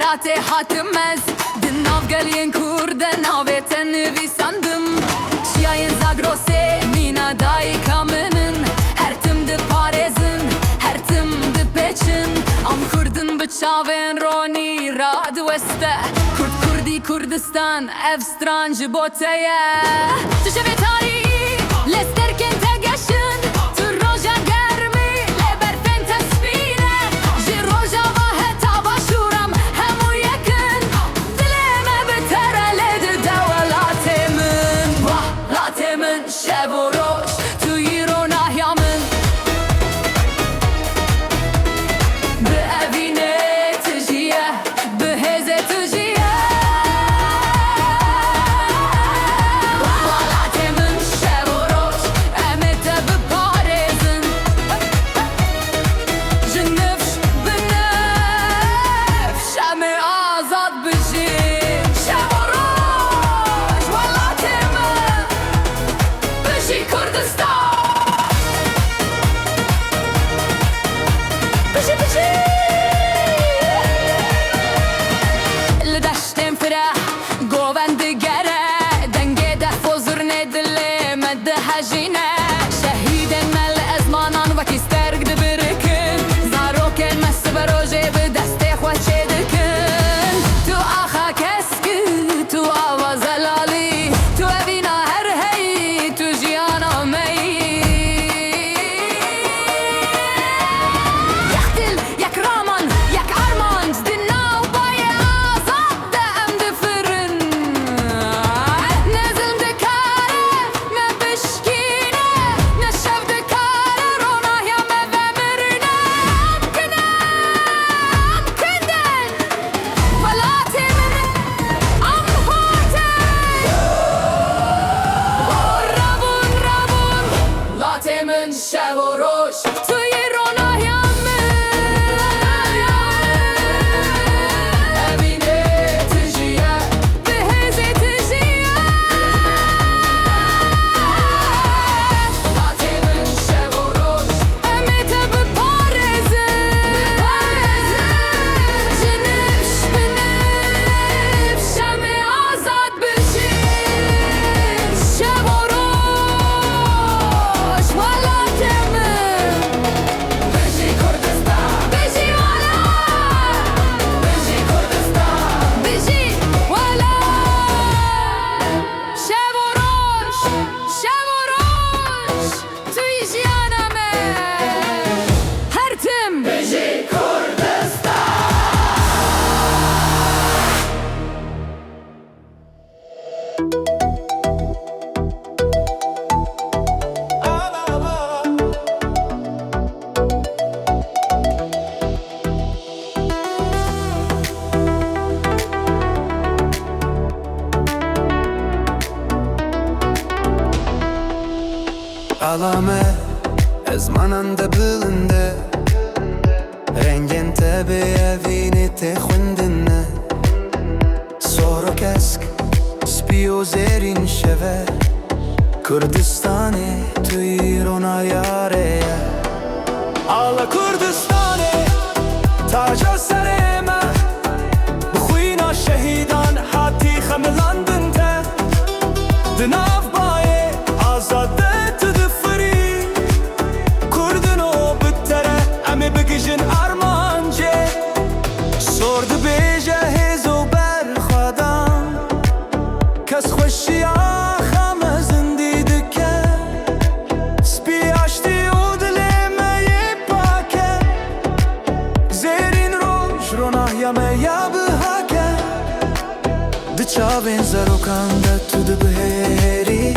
ولات حاتمز دناف قلين كردن هاويت نویساندم شیاین زاگروسه مینا دای کامنن هر تم ده پارزن هر تم ده پیچن ام کردن بچاوین رونی راد وسته کردی کردستان اف سترانج بوتیه تشوی تاری لستر کن تگشن تو روژا گرمی لبرفن تسبینه جی روژا واحد باشورم همو یکن دلم بتره لد دولات من شب و روش توی رو ناهیا من به اوینه تجیه به هزه تجیه والات من شب و روش امت بپارزن جنفش بنفش همه آزاد بشی شب و روش والات من بشی کردستان بشی لدشتم فرح گووند گره دنگه ده فوزر ندله مده هجینه شهیدن مل ازمانان وکی سترگ ده برکن زاروکن مس بروژه به دست خوچه دکن تو آخا کسکی تو آواز لالی تو اوینا هر هی تو جیانا می یک دل یک رامان یک ارمان دناو بای آزاد ده ام ده فرن نزم ده کاره me بشکینه نشف ده کاره روناه یا me بمرنه کندن ولاتی من ام هاته رابون لاتی من شب و روش توی روناه یا اوینه تجیه به هزه تجیه لاتی من شب و روش امت بپارزن جنفش بنفش همه آزاد بشی شب و روش والات من بشی کردستان بشی والا بشی کردستان بشی والا شب و روش توی جیانمه هر تم بشی کردستان Alame ezmananda bilinde Rengin tabi evini te khundinne Soro kesk spiyo zerin şeve Kurdistani tu irona yare Ala Kurdistani taca sereme Bxuyna şehidan hati xemlandin te Dinav baye azade تدفري كردنو بالترى أمي بقجن أرمانجي صورد بجهز وبرخدان كس خوشي خمزن ديدكه سبي عشتي ودلي ما يباكه زيرين روش روناه يا ما يبهاكه دچاوين زروكان ده تدبهري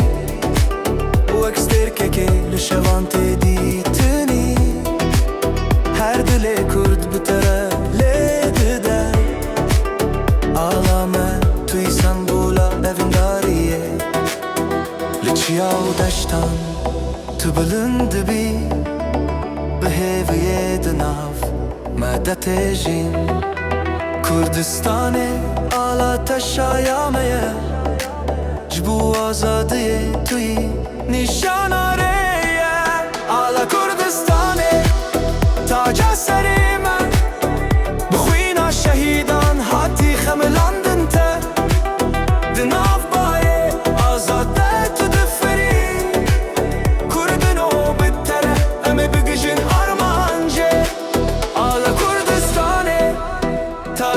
که لشوانت دیتنی هر دل کرد بتره لیده آلامه توی سنبولا evindariye لچیا و دشتان تو بلند بی به هیویه دناف مدت جین کردستان آلا تشایامه جبو آزادی توی نشان آریه آلا کردستانه تاج سری من بخوینا شهیدان هات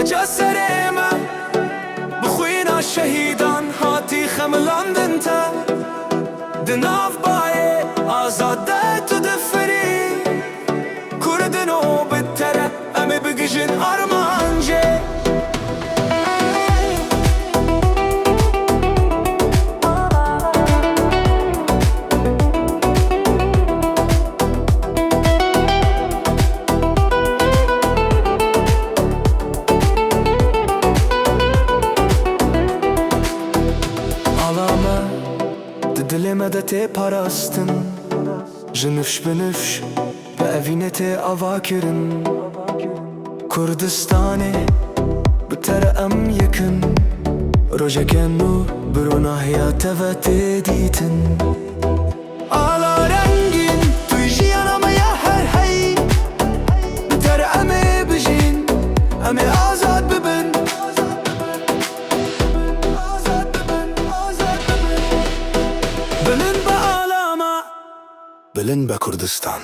تاج سر من بخوینا شهیدان هاتی خملاندن تا دناف بای آزاده تو دفری کردنو بتره امی بگجن آرمانجه دلمه ده تی پاراستن جنفش بنفش به اوینه تی آوا کرن کردستانه بتر ام یکن روژه کنو برو حیات و تی دیتن آلا رنگین توی جیانم یا هر حی بتر امه بجین امه آزاد ببن بلن به کردستان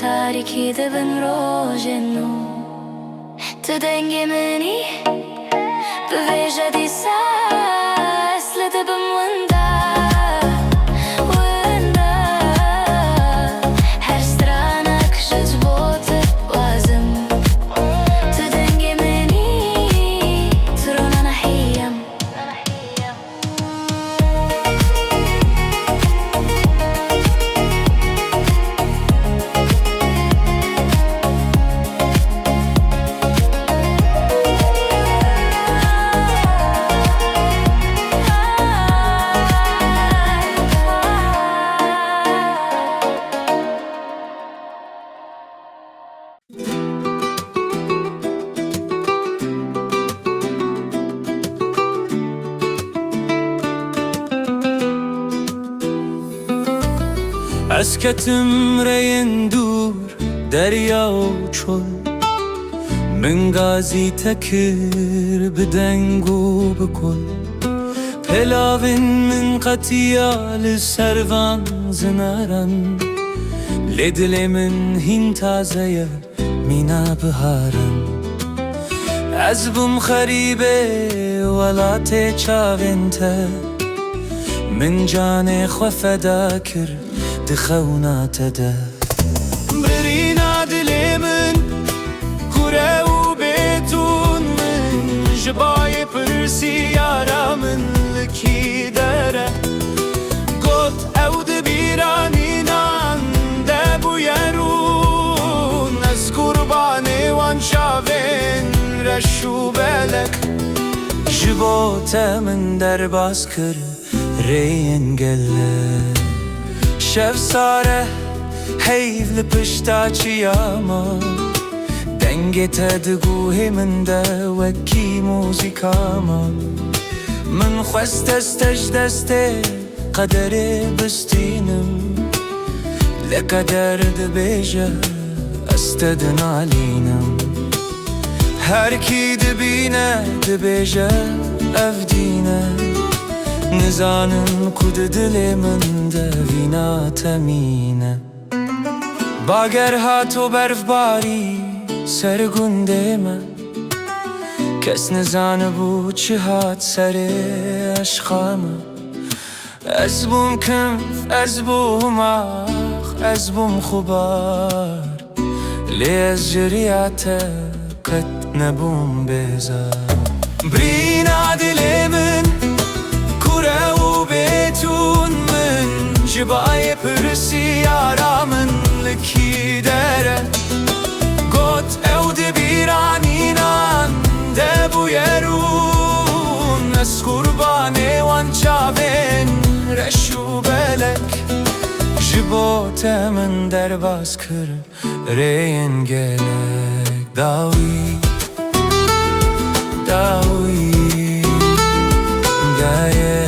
تاریکی دبن روژنو تو دنگ منی به ویژه دی ساس لدبم وندا وندا هر سترانك جذبوتت وازم تو دنگ منی ترونا نحيم از کتم رین دور دریا و چول من غازی تکر بدنگ و بکل پلاوین من قطیال سروان زنارن لدل من هین تازه مینا بهارن از بوم خریبه ولات چاوینته من جان خو فدا کر دخونات ده برینا دل من کوره و بیتون من جبای پرسی یارا من لکی داره گوت او دبیرانینان ده بویرون از قربانی وان شاوین رشو بلک جبوت من در باز کر رین گله شف ساره حیف لپشتا چیاما دنگ تدگوه من ده وکی موزیکاما من خواست استش دسته قدر بستینم لقدر دبیجه استدن علینم هر کی دبینه دبیجه افدینه نزانم کود دل من ده وینا تمینه باگر هاتو برف باری سرگونده من کس نزانه بود چه هات سر عشقامه از بوم کنف از بوم آخ از بوم خوبار لی از جریعت قد نبوم بزار برینا دل من کوره و بیتون من جبای پرسی یارا من لکی داره گوت او دبیرانینان ده بویرون از قربانی وان چاوین رشو بلک جبوت من در باز کر رین گلک داوی داوی گایه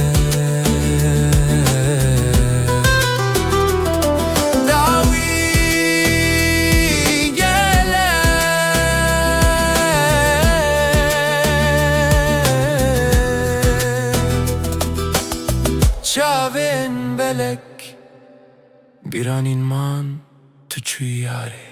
چاوین بلک بیرانین من تو چوی یاره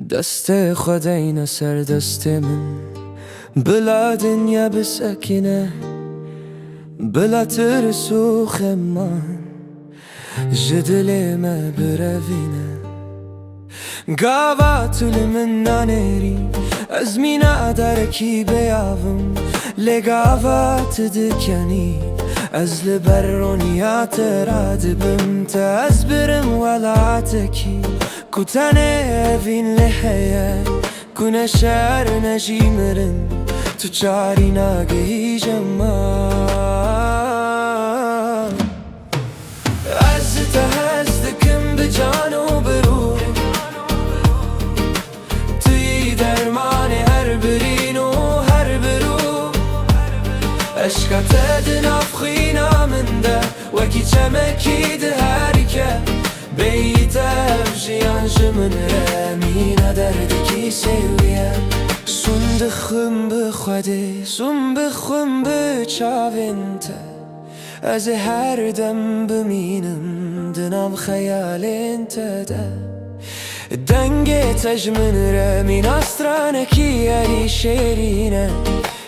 دست خداینه سر دست من بلا دنیا بسکینه بلا ترس و خمان جدل ما بروینه گاوات من نانری از مینا درکی بیاوم لگاوات دکنی از لبرونیات رادبم تا از برم ولعتکی کتنه وین لحیه کنه شهر نجی مرن تو چاری ناگهی جمال از تهزدکم به جان و برو توی درمان هر برین و هر برو عشقت دناف خینا من ده وکی چمکی ده هرکه بیت افجیان جمن رامین دردکی سویه سون دخم بخوده سون بخم بچاوینته از هر دم بمینم دنام خیال انت ده دنگ تجمن رامین استرانکی علی شیرینه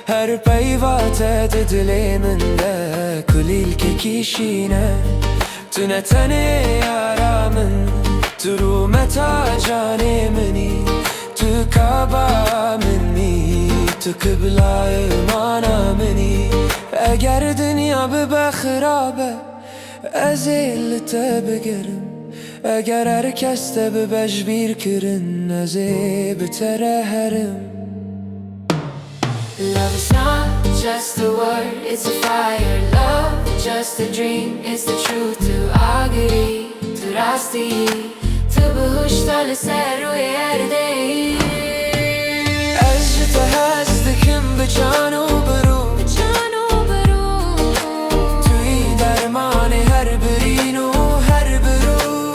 هر پیوات دل من ده کلیل که کشینه تو نتنه یارا من تو رو متا جان منی تو کعبه منی تو قبله مانا منی اگر دنیا به خرابه از علت بگرم اگر هر کس به بجبیر کرن از بتره هرم Love is not just a word, it's a fire. Love just a dream, it's the truth. تو آگری، تو راستی، تو بهشتال سر روی اردی. از تو هستکم به جان و برو توی درمان هر برین و هر برو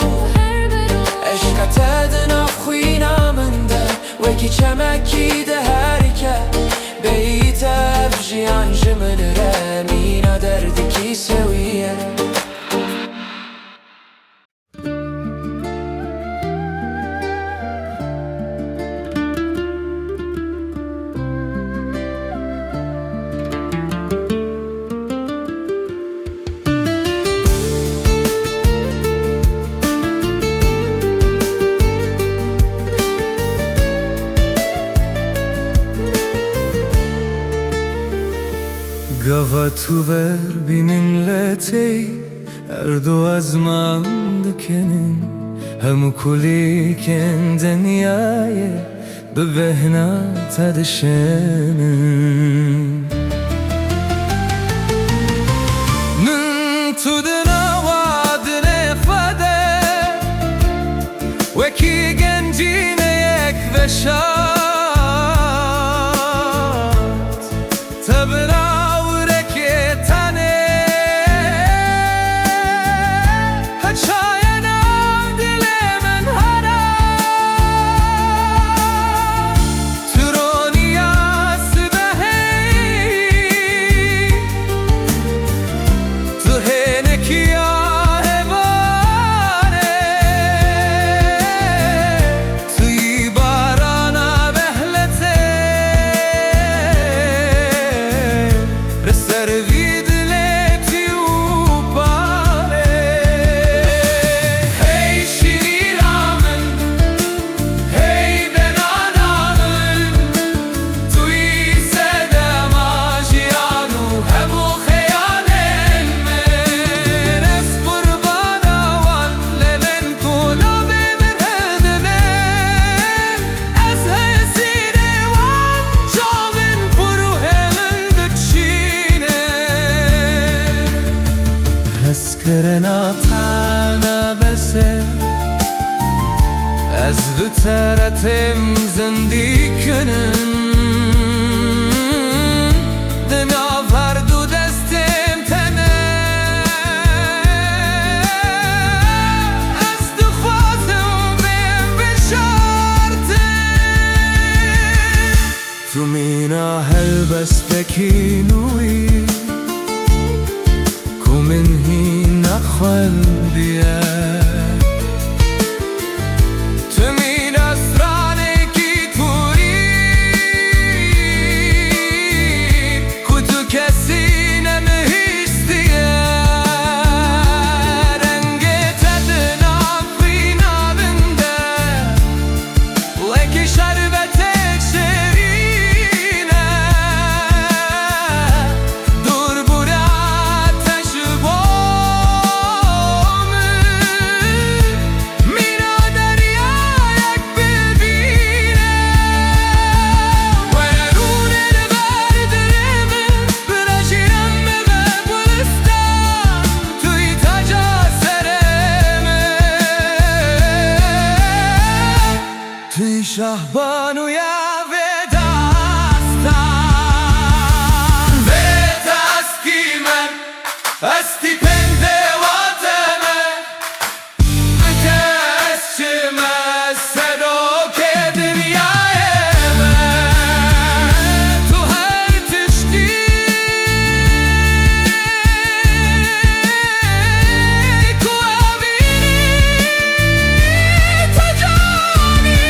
عشقت دناف خوی نامنده وکی چمکی ده هر که بیت افجیان جملره مینا دردکی سویه گاوا تو ور بینین لتی اردو از من دکنین همو کلی کن دنیای به بهنا تدشنین نن تو دنا وادن فده وکی گنجین یک وشات تبرا کرنا تانا بسه از بترتم زندی کنن دنا فردو دستم تنه از دخواتم بیم بشارته تو مینا هل بس بکینوی منهي نخل بيه تمين أسرانكي توري كتو كسينة مهيستيه رنگت ادنا فينا بنده لكي شربتك شرينه دور برا شهبانو یا وداستان وداست کی من استی پنده واتمه بتست چمه سروک دنیای من تو هر تشتی کو آبینی تا جانی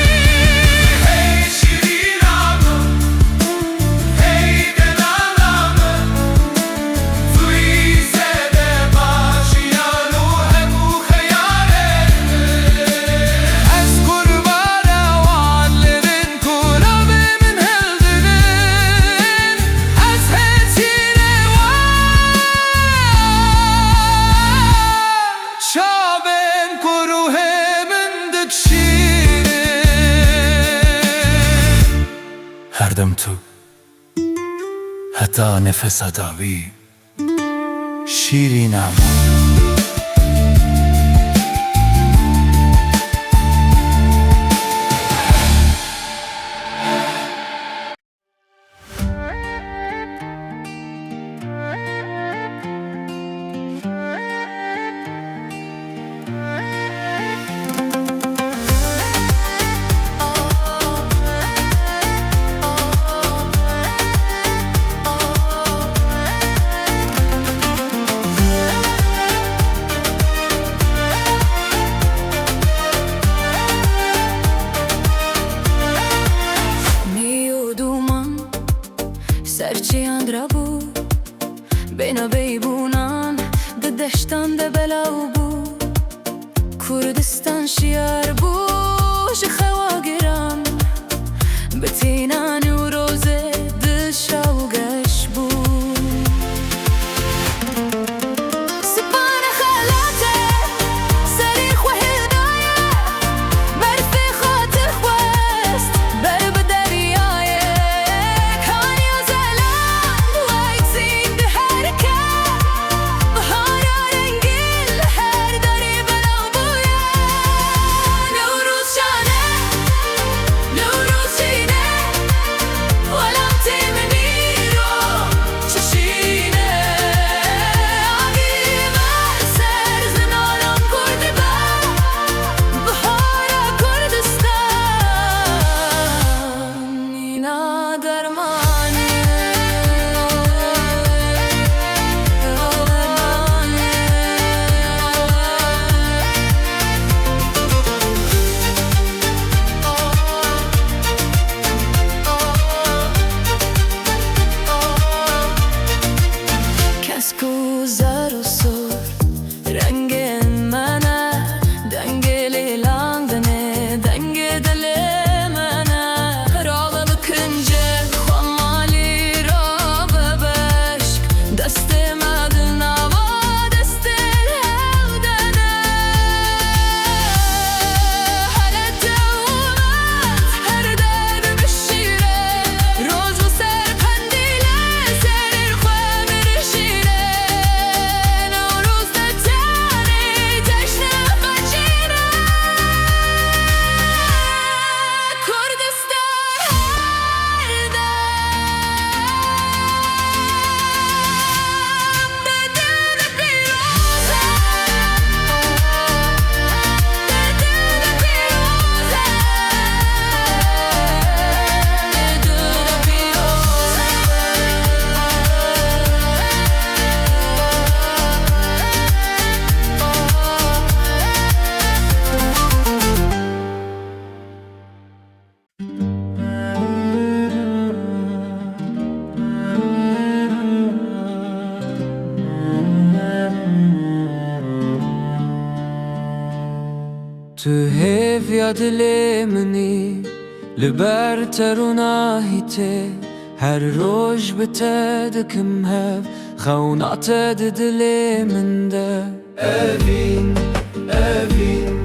هر دم تو حتی نفس داوی شیرینم هرچی اندرا بود بینا بیبونان ده دشتان ده بلاو بود کردستان شیار بوش خواگران بتینان و روزه دشا و گش بود سپان خلاته سری خوهدایه برفی خاطر خوست بر بدریایه کانی و زلان ویکسین ده هرکه بهارا رنگیل هر داری بلاو بویه نوروز شانه نوروز چینه ولم تیمنی رو چشینه آگی بر سر زنانم کرده بهارا کردستان اینا درمانه کسکو زر و سر رنگ منه دنگ لیلاندنه دنگ دل منه را بکنجه خمالی را ببشک دست مدن و دست هودنه حالت اومد هر در بشیره روز و سر پندیله سر خواه برشیره نوروز نتانی جشن بچیره کردستان هر دم بدون پیروزه بدون پیروزه بدون تو هیف یا دل منی لبر ترونا هیته هر روش بتدکم هف خونات دل من ده اوین اوین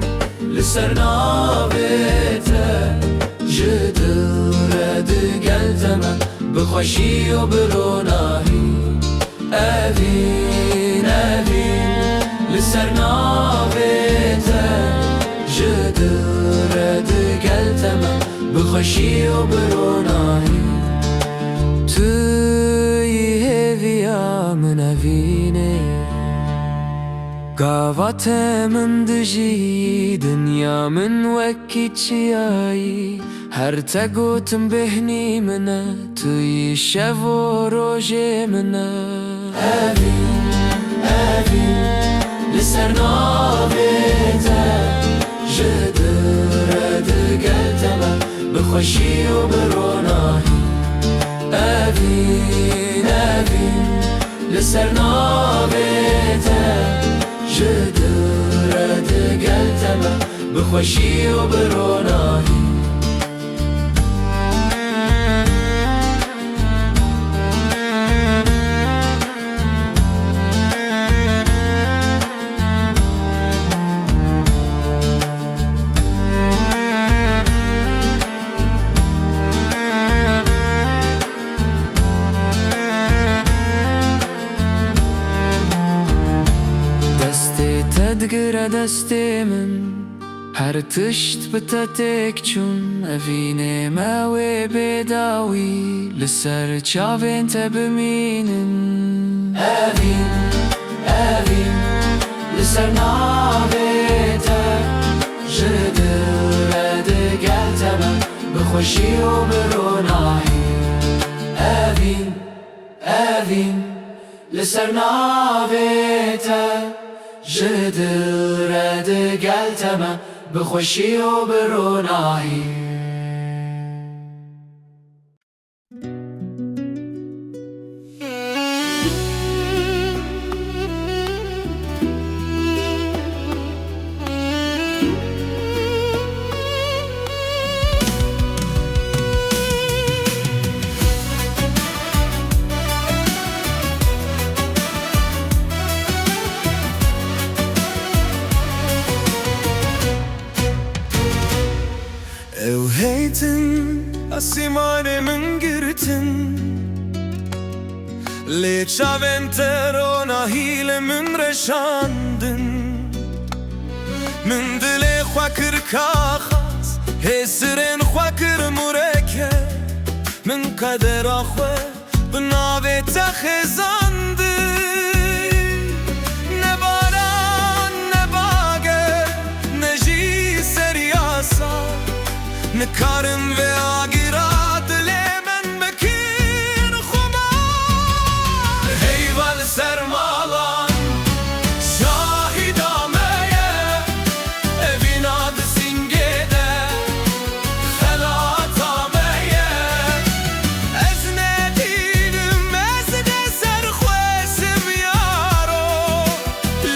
لسرنا بیته جدل رد گلتم بخوشی و بروناهی اوین اوین لسرنا بیته جدل رد گلتم بخوشی و بروناهی توی هویا من اوینه قاوت من دجی دنیا من وکی چیایی هر تگوتم بهنی منه توی شب و روژ منه اوین اوین لسرنا بیته جدل رد گلتم بخوشی و بروناهی اوین اوین لسرنا بیته جدل رد گلتم بخوشی و بروناهی تدگره دست من هر تشت بتتک چون اوین موی بداوی لسر چاوین تبمینن اوین اوین لسر ناویتا جدل رد گلتم بخوشی و بروناهی اوین اوین لسر ناویتا جدل رد گلتم بخوشی و بروناهی ماني من قرتن ليش avventerona hile من رشاندن من دلي خواكر كاخاس هسرين خواكر مركه من قدر أخوة بناوي تخزاندن نباران نباقه نجي سرياسا نكارم ve agirat lemen bekin khumar heyval sermalan şahidameye evin adı singede helatameye eznedinim ezde serxwesim yaro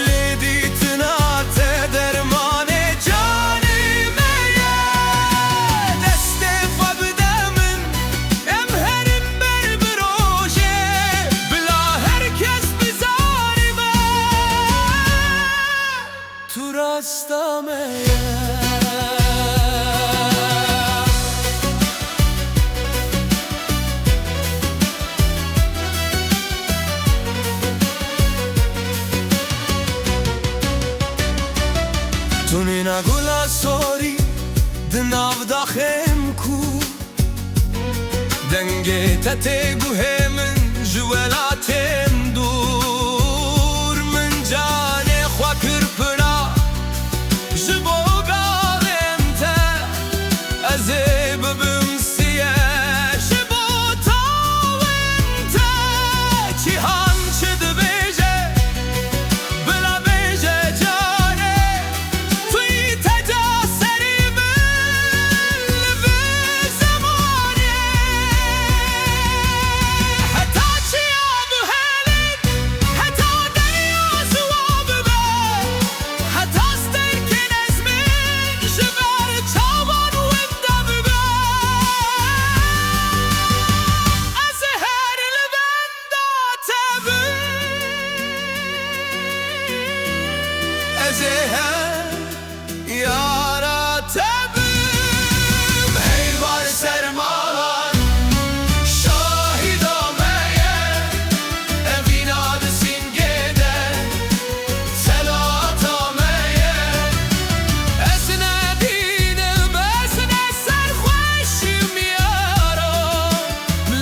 leditina te dermane canimeye deste fabdemin emherim berberoje bila herkes bizarime turastameye Tunina gula sori dnav dahem ku denge te guhemin jwelatem dur min jane khwakir pna jbogalem te azeb bimsiye jbotawente cihan chedbeje bla beje jane fi tejaserimin bezamane hatta chiyab helin hatta derya zuwabbe hatta sterkin ezmin jber chavan wendabbe azher lbenda tabin azher yara tabim heyvar sermalan şahidameye evin adı singede selatameye esnedinim esne serxweşim yaro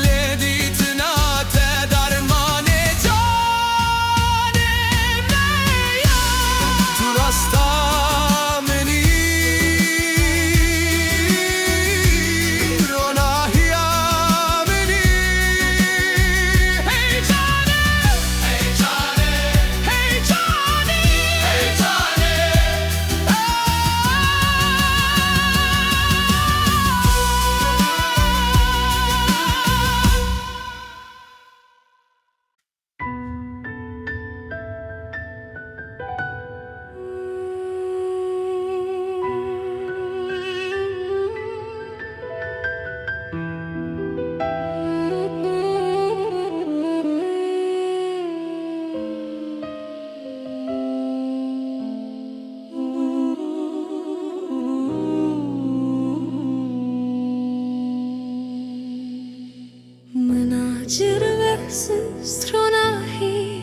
leditina te dermane canimeye turastameni ronahiyameni hey canim hey canim hey canim hey مناجر استروناهی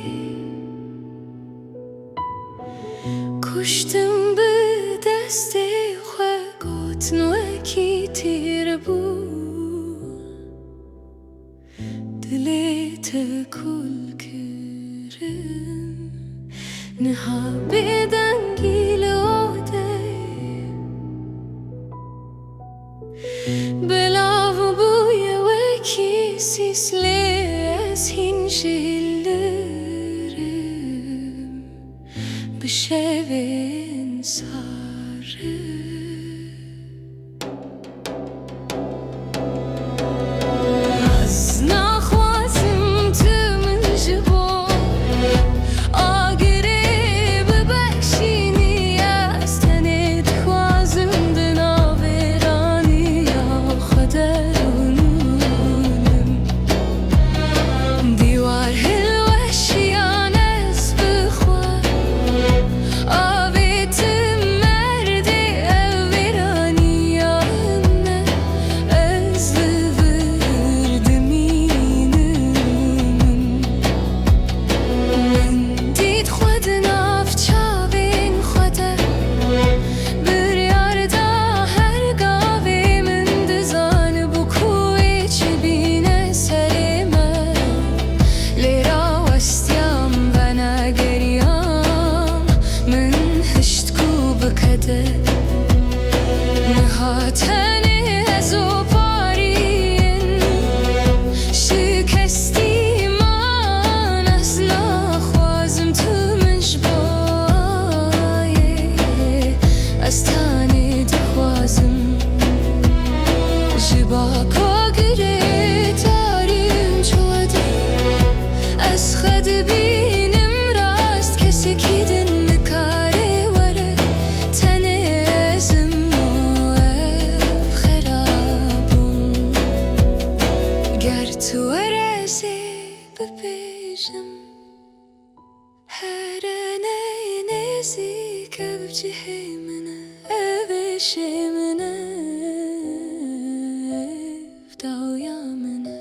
کشتم به دست خواهد نوکی تیر بود دلت کل کرم نها بدنگیل آده بلاو بوی وکی سیسلی از هنجلرم بشوین ساره از نخواسم تو من جبا آگره ببخشینی از تنت خوازم دناورانی یا خدرونونم دیوار هلوشیان از بخواه آبیتم تو ورزی ببیشم هر نزیک بجه منه اوشه منه فدایا منه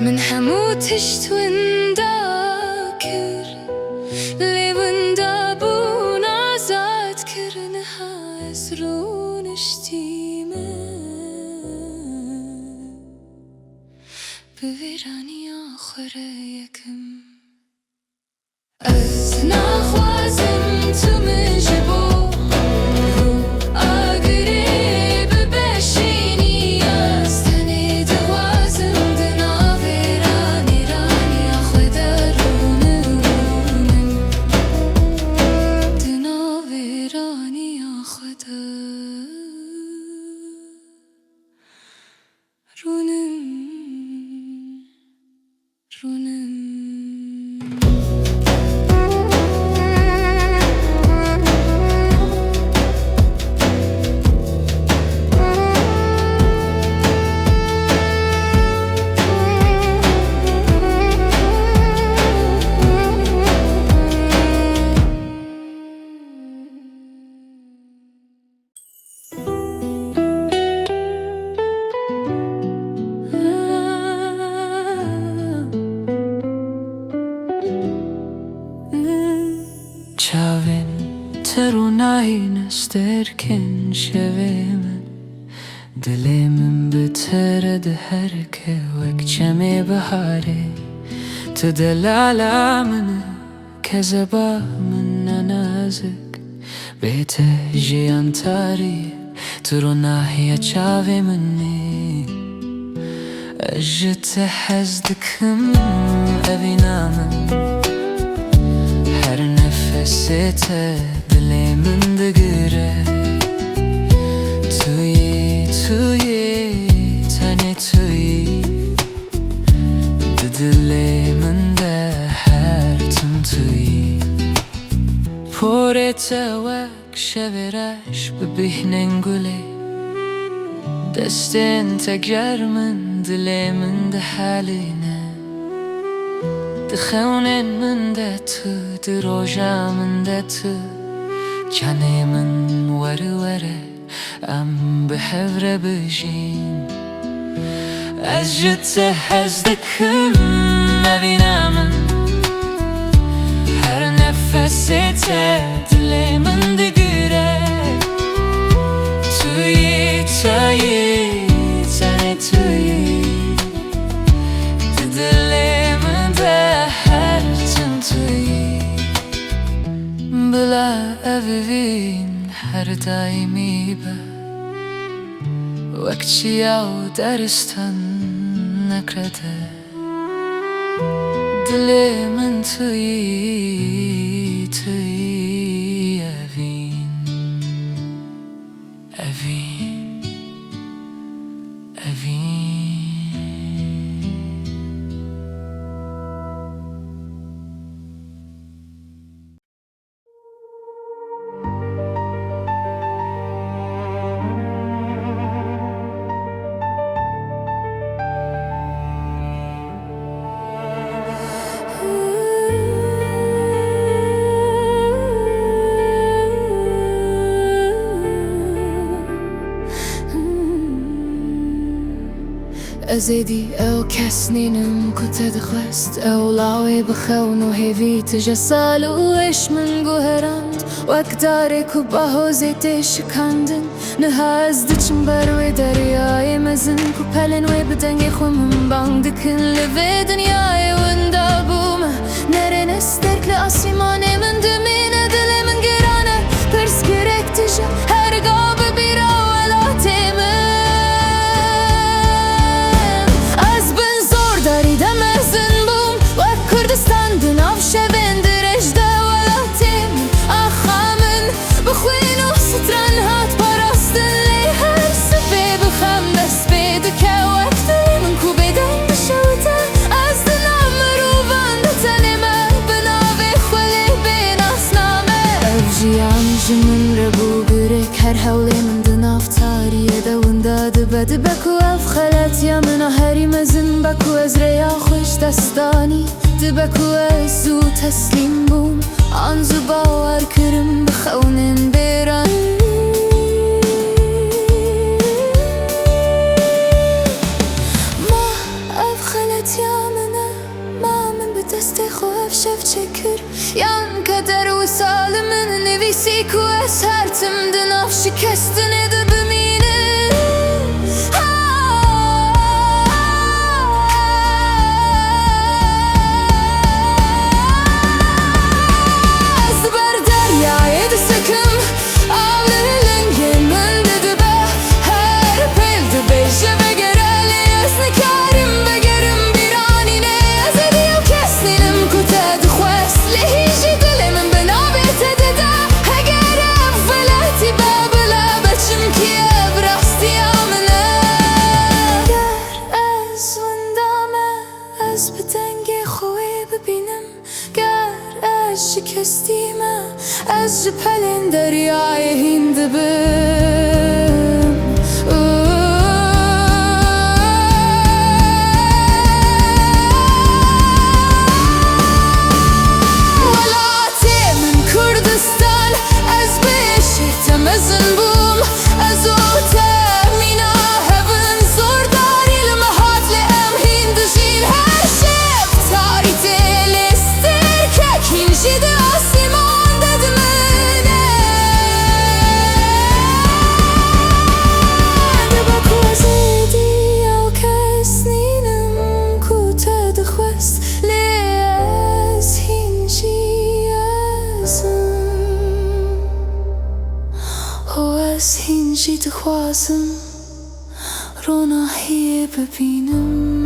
من هموتش تو انداكر لي وندابون عزات كرنها أسرون اشتيمه بویرانی آخر یکم از نخوازم تو مجبو رو آگری ببشینی از تنی دوازم دنا ویرانی رانی آخد رونم دنا ویرانی آخد رونم چاوین ترونای نسترکن شویم دلی من بترد هر که وک جمع بهاره تو دلالا منه کذبا من نازک بیت جیان تاری ترونای چاوی منی اجت حزدکم اوینا من هر نفسته دلی من دگره توی تنی توی دلی من ده هر تن توی پورت وک شورش ببینن گلی دستن تگر من دلی من ده حالینه دخونن من ده تو دروجا من ده تو جاني من ورا ام بحفر بجين أجت حزدكم نبينا من هر نفسي تدلي من دقيرة توي تاني توي تدلي من ده هر تنتوي بلا أبوين هر دايمي با وقتی او درستان نکرده دل من توی اوین أزيدي أو كسنينم كنت دخلست أو لاوي بخون وهيفي تجسالو إيش من جوهرانت وأكدارك وباهو زيتي شكاندن نهاز دتشم بروي درياي مزن كوبالن وبدنجي خو من باندكن لفي دنياي وندابومه نرن استرك لأسيماني من دمينة دلي من جيرانه برس gerek تجا her قاب بيرا ولا تيمه دبکو اف خلت یا من هری مزن بکو از ریا خوش دستانی دبکو از زو تسلیم بوم آنزو باور کرم بخونن بران ما اف خلت یا منه ما من به دست خوف شف چکر یان کدر و سال من نویسی کو از هرتم دناف شکستن ده بمینه شکستیمه از جپلین دریای هند بم ولاتی من کردستان از بشیتم ازن بوم از اوتمینا هفن زور داری لمحات لام هند جین هر شب تاری دلستر که کینجی ده از هینجی دخوازم روناهی ببینم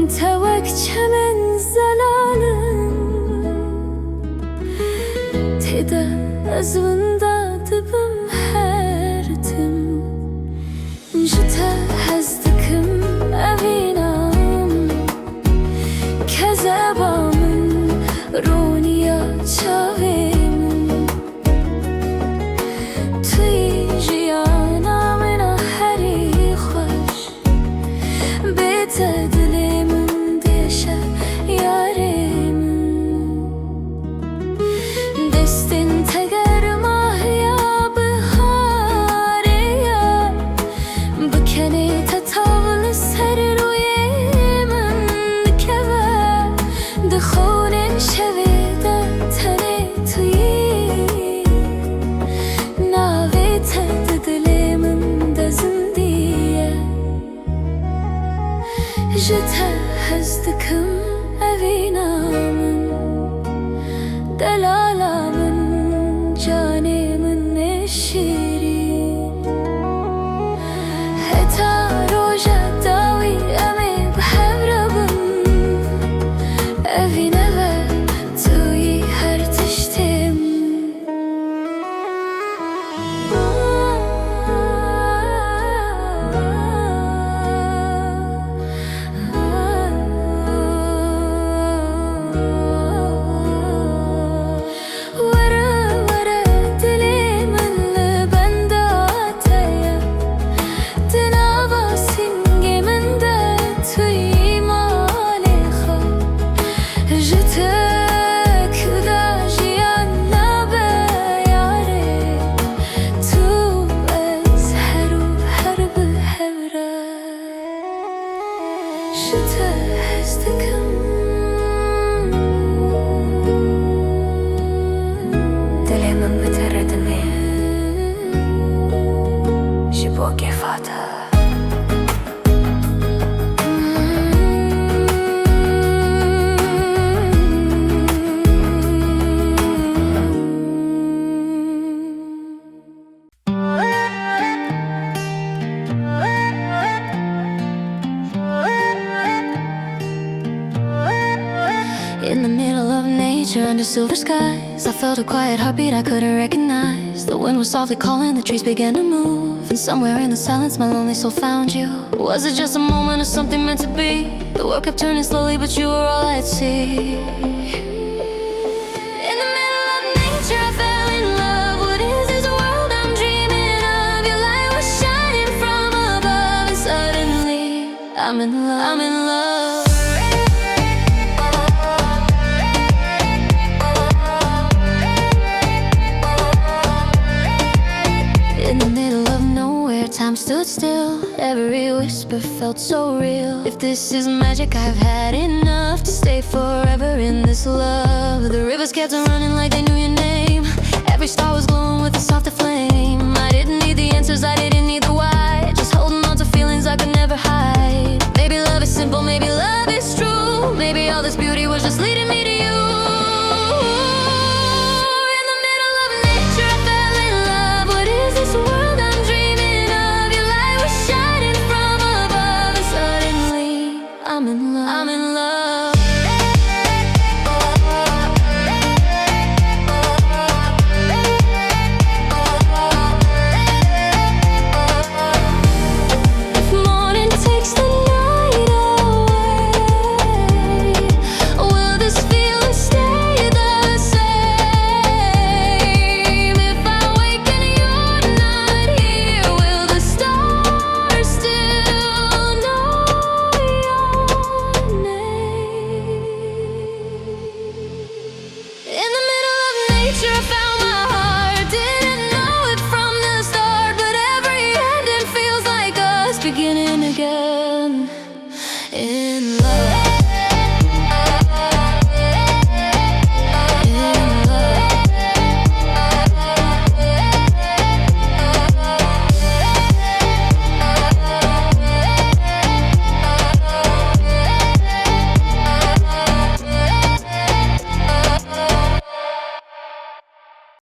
توكچه من زلالم تدا از وندا دبم هرتم جتا هزدكم أبينام كذبامن رونيا چاويمن توی جيانا من هري خوش بيت دلمن ديشا يارمن دستن تگر ماهيا بهاريا بكني تطاول سر روی من دكوا دخونن شويدا تني توي ناوي تد دلمن دزندية جتا هزدكم أبينامن دلالا من جاني من الشيرين هتا روجا داوي أمي بحبربن أبينا توي هرتشتم In the middle of nature under silver skies, I felt a quiet heartbeat I couldn't recognize. The wind was softly calling, the trees began to move, and somewhere in the silence my lonely soul found you. Was it just a moment or something meant to be? The world kept turning slowly, but you were all I'd see. In the middle of nature I fell in love. What is this world I'm dreaming of? Your light was shining from above, and suddenly I'm in love. I'm in love. In the middle of nowhere, time stood still. Every whisper felt so real. If this is magic, I've had enough to stay forever in this love. The rivers kept on running like they knew your name. Every star was glowing with a softer flame. I didn't need the answers, I didn't need the why. Just holding on to feelings I could never hide. Maybe love is simple, maybe love is true. Maybe all this beauty was just leading me to you. I'm in love. If morning takes the night away, will this feeling stay the same? If I wake and you're not here, will the stars still know your name? In the middle of nature I found my heart. Didn't know it from the start, but every ending feels like us beginning again.